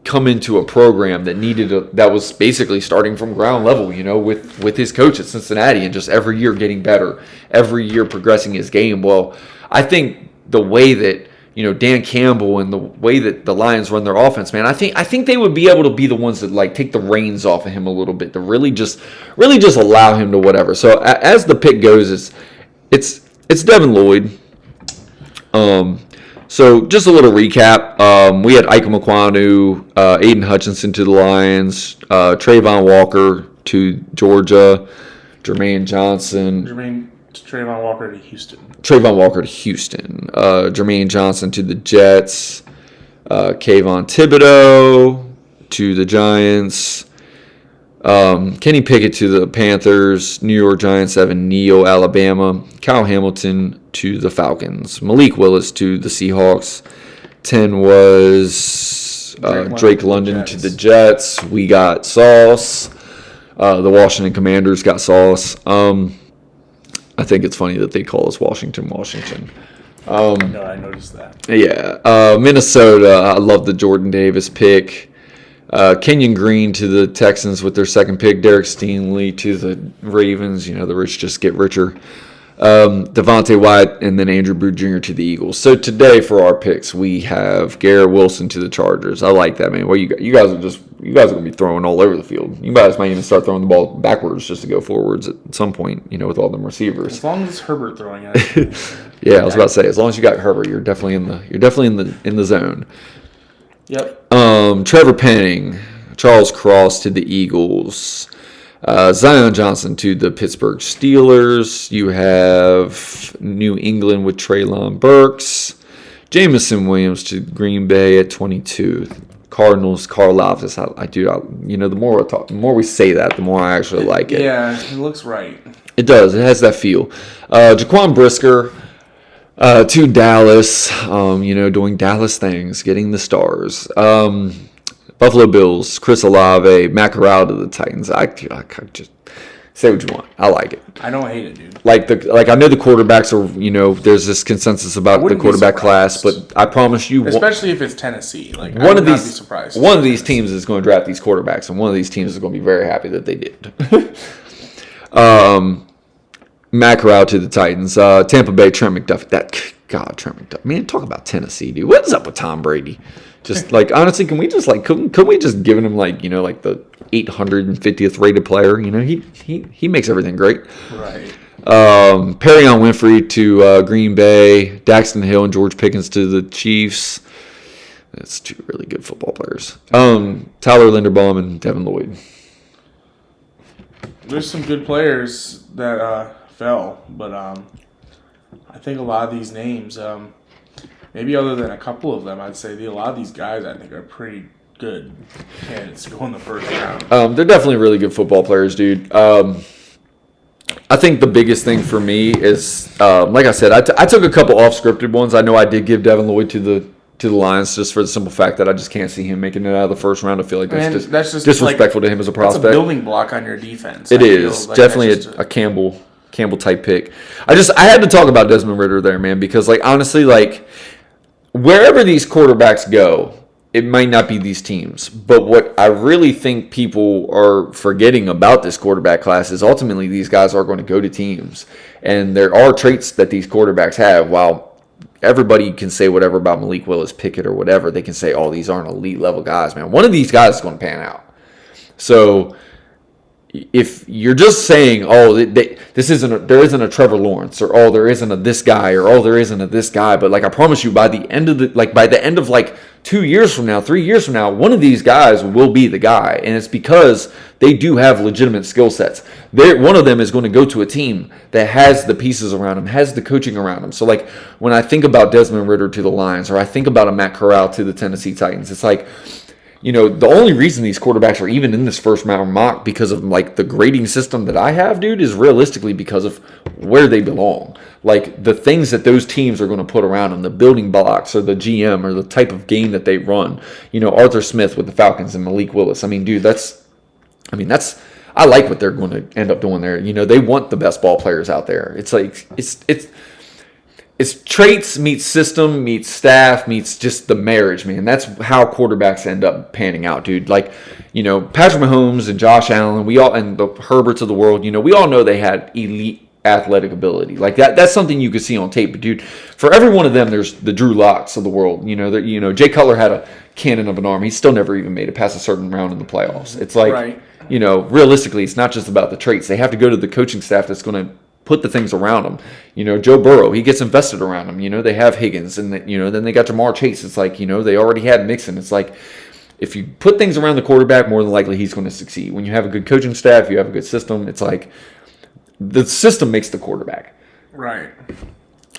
come into a program that was basically starting from ground level, with his coach at Cincinnati, and just every year getting better, every year progressing his game. Well, I think the way that Dan Campbell and the way that the Lions run their offense, man, I think they would be able to be the ones that like take the reins off of him a little bit, to really just allow him to whatever. So as the pick goes, it's Devin Lloyd. So just a little recap. We had Ike Mekwonu, Aiden Hutchinson to the Lions, Trayvon Walker to Georgia, Jermaine Johnson. Trayvon Walker to Houston. Jermaine Johnson to the Jets. Kayvon Thibodeau to the Giants. Kenny Pickett to the Panthers. New York Giants, Evan Neal, Alabama. Kyle Hamilton to the Falcons. Malik Willis to the Seahawks. 10 was Drake London to the Jets. We got Sauce. The Washington Commanders got Sauce. I think it's funny that they call us Washington. No, I noticed that. Yeah. Minnesota, I love the Jordan Davis pick. Kenyon Green to the Texans with their second pick. Derek Stingley to the Ravens. The rich just get richer. Devontae Wyatt, and then Andrew Booth Jr. to the Eagles. So today for our picks, we have Garrett Wilson to the Chargers. I like that, man. Well, you guys are going to be throwing all over the field. You guys might even start throwing the ball backwards just to go forwards at some point, with all them receivers. As long as it's Herbert throwing it. Yeah, I was about to say, as long as you got Herbert, you're definitely in the zone. Yep. Trevor Penning, Charles Cross to the Eagles. Zion Johnson to the Pittsburgh Steelers. You have New England with Treylon Burks. Jamison Williams to Green Bay at 22. Cardinals, Karlaftis. The the more we say that, the more I actually like it. Yeah, it looks right. It does. It has that feel. Jaquan Brisker to Dallas, doing Dallas things, getting the stars. Buffalo Bills, Chris Olave, Matt Corral to the Titans. I just say what you want. I like it. I don't hate it, dude. Like I know the quarterbacks are, there's this consensus about the quarterback class, but I promise you, especially if it's Tennessee, like one of these, be surprised. One of these teams is going to draft these quarterbacks, and one of these teams is going to be very happy that they did. Matt Corral to the Titans, Tampa Bay, Trent McDuffie. Trent McDuffie. Man, talk about Tennessee, dude. What's up with Tom Brady? Just honestly, can we just could we just give him like the 850th rated player? He makes everything great. Right. Perrion Winfrey to Green Bay, Daxton Hill and George Pickens to the Chiefs. That's two really good football players. Tyler Linderbaum and Devin Lloyd. There's some good players that fell, but I think a lot of these names, maybe other than a couple of them, I'd say a lot of these guys I think are pretty good candidates to go in the first round. They're definitely really good football players, dude. I think the biggest thing for me is, like I said, I took a couple off-scripted ones. I know I did give Devin Lloyd to the Lions just for the simple fact that I just can't see him making it out of the first round. I feel like that's just disrespectful to him as a prospect. That's a building block on your defense. It is definitely a Campbell type pick. I had to talk about Desmond Ridder there, man, because honestly, wherever these quarterbacks go, it might not be these teams. But what I really think people are forgetting about this quarterback class is ultimately these guys are going to go to teams. And there are traits that these quarterbacks have. While everybody can say whatever about Malik Willis, Pickett, or whatever, they can say, these aren't elite level guys, man. One of these guys is going to pan out. So if you're just saying, there isn't a Trevor Lawrence, or there isn't a this guy, or there isn't a this guy, but I promise you, by the end of 2 years from now, 3 years from now, one of these guys will be the guy, and it's because they do have legitimate skill sets. One of them is going to go to a team that has the pieces around him, has the coaching around him. So when I think about Desmond Ridder to the Lions, or I think about a Matt Corral to the Tennessee Titans, it's the only reason these quarterbacks are even in this first round mock because of the grading system that I have, dude, is realistically because of where they belong. The things that those teams are going to put around them, the building blocks or the GM or the type of game that they run. Arthur Smith with the Falcons and Malik Willis. I mean, dude, I like what they're going to end up doing there. They want the best ball players out there. It's traits meets system meets staff meets just the marriage, man. That's how quarterbacks end up panning out, dude. Patrick Mahomes and Josh Allen, and the Herberts of the world, we all know they had elite athletic ability. That's something you could see on tape. But dude, for every one of them, there's the Drew Locks of the world. Jay Cutler had a cannon of an arm. He still never even made it past a certain round in the playoffs. It's right. Realistically, it's not just about the traits. They have to go to the coaching staff that's going to put the things around him. Joe Burrow, he gets invested around him. They have Higgins, and then they got Jamar Chase. It's they already had Mixon. It's if you put things around the quarterback, more than likely he's going to succeed. When you have a good coaching staff, you have a good system. It's the system makes the quarterback. Right.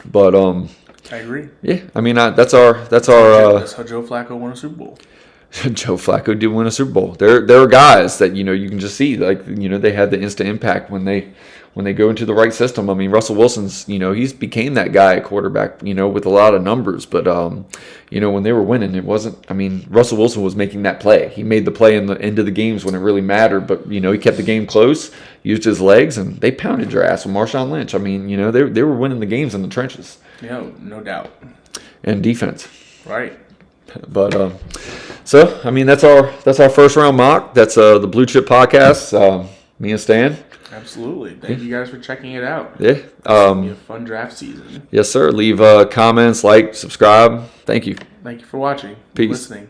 But I agree. Yeah, I mean that's how Joe Flacco won a Super Bowl. Joe Flacco did win a Super Bowl. There are guys that you can just see they had the instant impact when they go into the right system. I mean, Russell Wilson's he's became that guy at quarterback with a lot of numbers, but when they were winning, it wasn't. I mean, Russell Wilson was making that play. He made the play in the end of the games when it really mattered, but he kept the game close, used his legs, and they pounded your ass with Marshawn Lynch. I mean, they were winning the games in the trenches. Yeah, no doubt. And defense. Right. But so I mean that's our first round mock. That's the Blue Chip Podcast. Me and Stan. Absolutely. Thank you guys for checking it out. Yeah. It's gonna be a fun draft season. Yes, sir. Leave comments, subscribe. Thank you. Thank you for watching. Peace. Listening.